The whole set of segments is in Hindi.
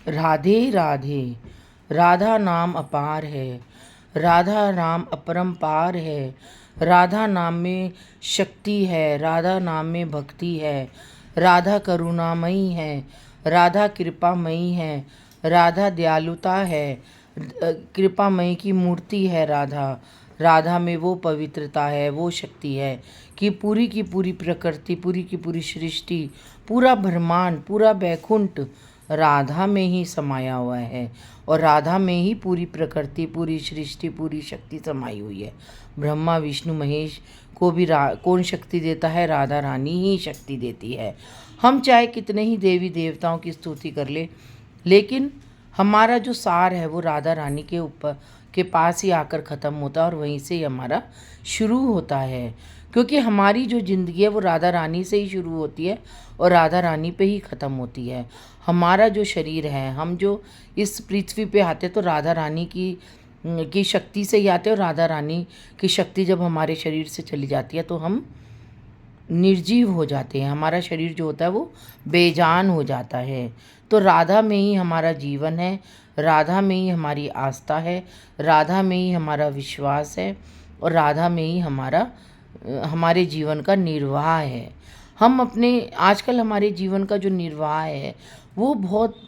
राधे राधे। राधा नाम अपार है, राधा नाम अपरंपार है। राधा नाम में शक्ति है, राधा नाम में भक्ति है। राधा करुणामयी है, राधा कृपामयी है। राधा दयालुता है, कृपामयी की मूर्ति है राधा। राधा में वो पवित्रता है, वो शक्ति है कि पूरी की पूरी प्रकृति, पूरी की पूरी सृष्टि, पूरा ब्रह्मांड, पूरा वैकुंठ राधा में ही समाया हुआ है। और राधा में ही पूरी प्रकृति, पूरी सृष्टि, पूरी शक्ति समाई हुई है। ब्रह्मा विष्णु महेश को भी कौन शक्ति देता है? राधा रानी ही शक्ति देती है। हम चाहे कितने ही देवी देवताओं की स्तुति कर ले, लेकिन हमारा जो सार है वो राधा रानी के ऊपर के पास ही आकर ख़त्म होता है और वहीं से ही हमारा शुरू होता है। क्योंकि हमारी जो ज़िंदगी है वो राधा रानी से ही शुरू होती है और राधा रानी पे ही ख़त्म होती है। हमारा जो शरीर है, हम जो इस पृथ्वी पे आते तो राधा रानी की शक्ति से ही आते हैं। और राधा रानी की शक्ति जब हमारे शरीर से चली जाती है तो हम निर्जीव हो जाते हैं। हमारा शरीर जो होता है वो बेजान हो जाता है। तो राधा में ही हमारा जीवन है, राधा में ही हमारी आस्था है, राधा में ही हमारा विश्वास है और राधा में ही हमारे जीवन का निर्वाह है। हम अपने आजकल हमारे जीवन का जो निर्वाह है वो बहुत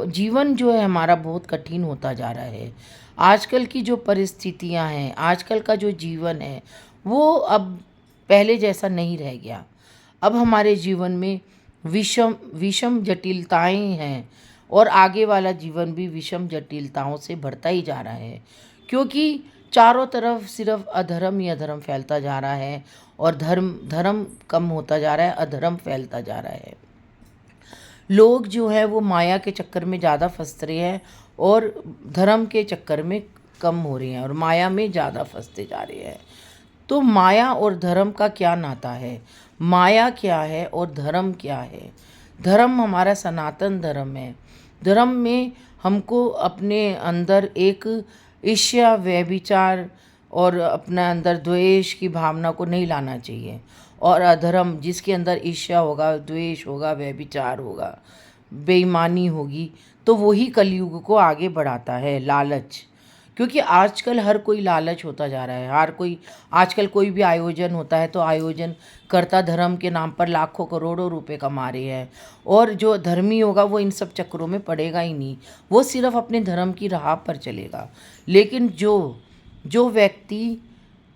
जीवन जो है हमारा बहुत कठिन होता जा रहा है। आजकल की जो परिस्थितियां हैं, आजकल का जो जीवन है वो अब पहले जैसा नहीं रह गया। अब हमारे जीवन में विषम विषम जटिलताएं हैं और आगे वाला जीवन भी विषम जटिलताओं से बढ़ता ही जा रहा है। क्योंकि चारों तरफ सिर्फ अधर्म ही अधर्म फैलता जा रहा है और धर्म कम होता जा रहा है, अधर्म फैलता जा रहा है। लोग जो है वो माया के चक्कर में ज़्यादा फंस रहे हैं और धर्म के चक्कर में कम हो रहे हैं और माया में ज़्यादा फंसते जा रहे हैं। तो माया और धर्म का क्या नाता है? माया क्या है और धर्म क्या है? धर्म हमारा सनातन धर्म है। धर्म में हमको अपने अंदर एक ईर्ष्या, व्यभिचार और अपने अंदर द्वेष की भावना को नहीं लाना चाहिए। और अधर्म, जिसके अंदर ईर्ष्या होगा, द्वेष होगा, व्यभिचार होगा, बेईमानी होगी, तो वही कलयुग को आगे बढ़ाता है, लालच। क्योंकि आजकल हर कोई लालच होता जा रहा है। हर कोई आजकल कोई भी आयोजन होता है तो आयोजन कर्ता धर्म के नाम पर लाखों करोड़ों रुपए कमा रहे हैं। और जो धर्मी होगा वो इन सब चक्करों में पड़ेगा ही नहीं, वो सिर्फ अपने धर्म की राह पर चलेगा। लेकिन जो व्यक्ति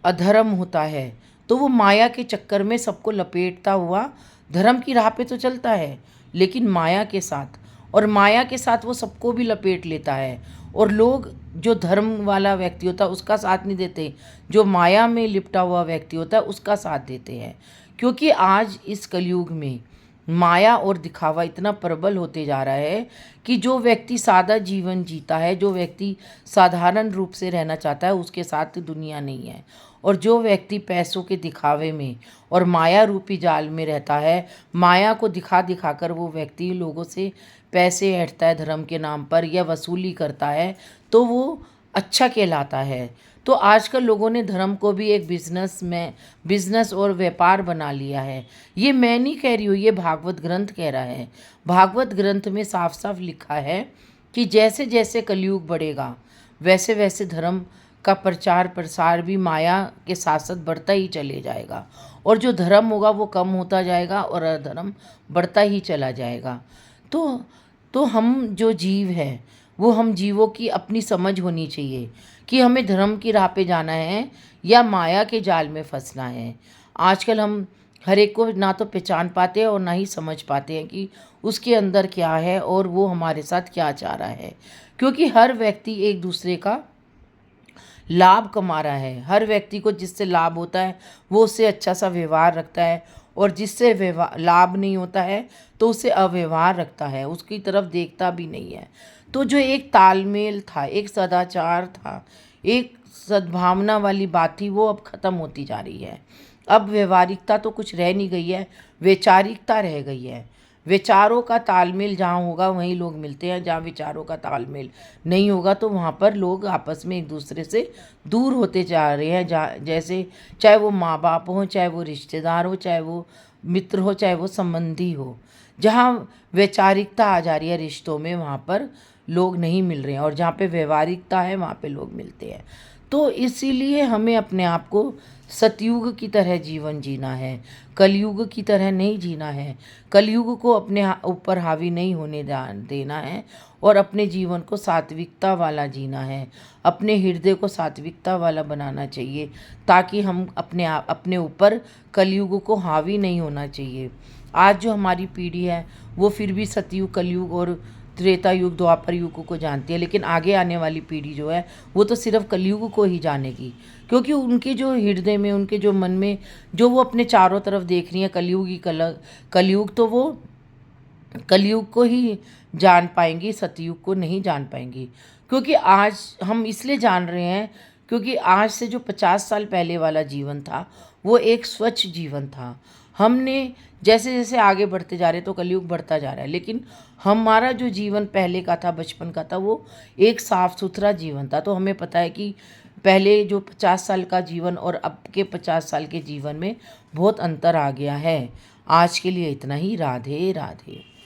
अधर्म होता है तो वो माया के चक्कर में सबको लपेटता हुआ धर्म की राह पे तो चलता है, लेकिन माया के साथ, और माया के साथ वो सबको भी लपेट लेता है। और लोग जो धर्म वाला व्यक्ति होता है उसका साथ नहीं देते, जो माया में लिपटा हुआ व्यक्ति होता है उसका साथ देते हैं। क्योंकि आज इस कलयुग में माया और दिखावा इतना प्रबल होते जा रहा है कि जो व्यक्ति सादा जीवन जीता है, जो व्यक्ति साधारण रूप से रहना चाहता है, उसके साथ दुनिया नहीं है। और जो व्यक्ति पैसों के दिखावे में और माया रूपी जाल में रहता है, माया को दिखा दिखा कर वो व्यक्ति लोगों से पैसे ऐंठता है धर्म के नाम पर या वसूली करता है, तो वो अच्छा कहलाता है। तो आजकल लोगों ने धर्म को भी एक बिजनेस और व्यापार बना लिया है। ये मैं नहीं कह रही हूँ, ये भागवत ग्रंथ कह रहा है। भागवत ग्रंथ में साफ साफ लिखा है कि जैसे जैसे कलयुग बढ़ेगा वैसे वैसे धर्म का प्रचार प्रसार भी माया के साथ साथ बढ़ता ही चले जाएगा। और जो धर्म होगा वो कम होता जाएगा और अधर्म बढ़ता ही चला जाएगा। तो हम जो जीव हैं वो हम जीवों की अपनी समझ होनी चाहिए कि हमें धर्म की राह पे जाना है या माया के जाल में फंसना है। आजकल हम हर एक को ना तो पहचान पाते हैं और ना ही समझ पाते हैं कि उसके अंदर क्या है और वो हमारे साथ क्या चाह रहा है। क्योंकि हर व्यक्ति एक दूसरे का लाभ कमा रहा है। हर व्यक्ति को जिससे लाभ होता है वो उससे अच्छा सा व्यवहार रखता है और जिससे लाभ नहीं होता है तो उससे अव्यवहार रखता है, उसकी तरफ देखता भी नहीं है। तो जो एक तालमेल था, एक सदाचार था, एक सद्भावना वाली बात थी, वो अब ख़त्म होती जा रही है। अब व्यवहारिकता तो कुछ रह नहीं गई है, वैचारिकता रह गई है। विचारों का तालमेल जहाँ होगा वहीं लोग मिलते हैं, जहाँ विचारों का तालमेल नहीं होगा तो वहाँ पर लोग आपस में एक दूसरे से दूर होते जा रहे हैं। जैसे चाहे वो माँ बाप हो, चाहे वो रिश्तेदार हो, चाहे वो मित्र हो, चाहे वो संबंधी हो, जहाँ वैचारिकता आ जा रही है रिश्तों में, वहाँ पर लोग नहीं मिल रहे हैं, और जहाँ पे व्यवहारिकता है वहाँ पे लोग मिलते हैं। तो इसीलिए हमें अपने आप को सतयुग की तरह जीवन जीना है, कलयुग की तरह नहीं जीना है। कलयुग को अपने ऊपर हावी नहीं होने देना है, और अपने जीवन को सात्विकता वाला जीना है, अपने हृदय को सात्विकता वाला बनाना चाहिए, ताकि हम अपने ऊपर कलयुग को हावी नहीं होना चाहिए। आज जो हमारी पीढ़ी है वो फिर भी सतयुग, कलयुग और त्रेता युग, द्वापर युग को जानती है, लेकिन आगे आने वाली पीढ़ी जो है वो तो सिर्फ कलयुग को ही जानेगी, क्योंकि उनके जो हृदय में, उनके जो मन में, जो वो अपने चारों तरफ देख रही है कलयुग ही कलयुग, तो वो कलयुग को ही जान पाएंगी, सतयुग को नहीं जान पाएंगी। क्योंकि आज हम इसलिए जान रहे हैं क्योंकि आज से जो 50 साल पहले वाला जीवन था वो एक स्वच्छ जीवन था। हमने जैसे जैसे आगे बढ़ते जा रहे तो कलयुग बढ़ता जा रहा है, लेकिन हमारा जो जीवन पहले का था, बचपन का था, वो एक साफ सुथरा जीवन था। तो हमें पता है कि पहले जो 50 साल का जीवन और अब के 50 साल के जीवन में बहुत अंतर आ गया है। आज के लिए इतना ही। राधे राधे।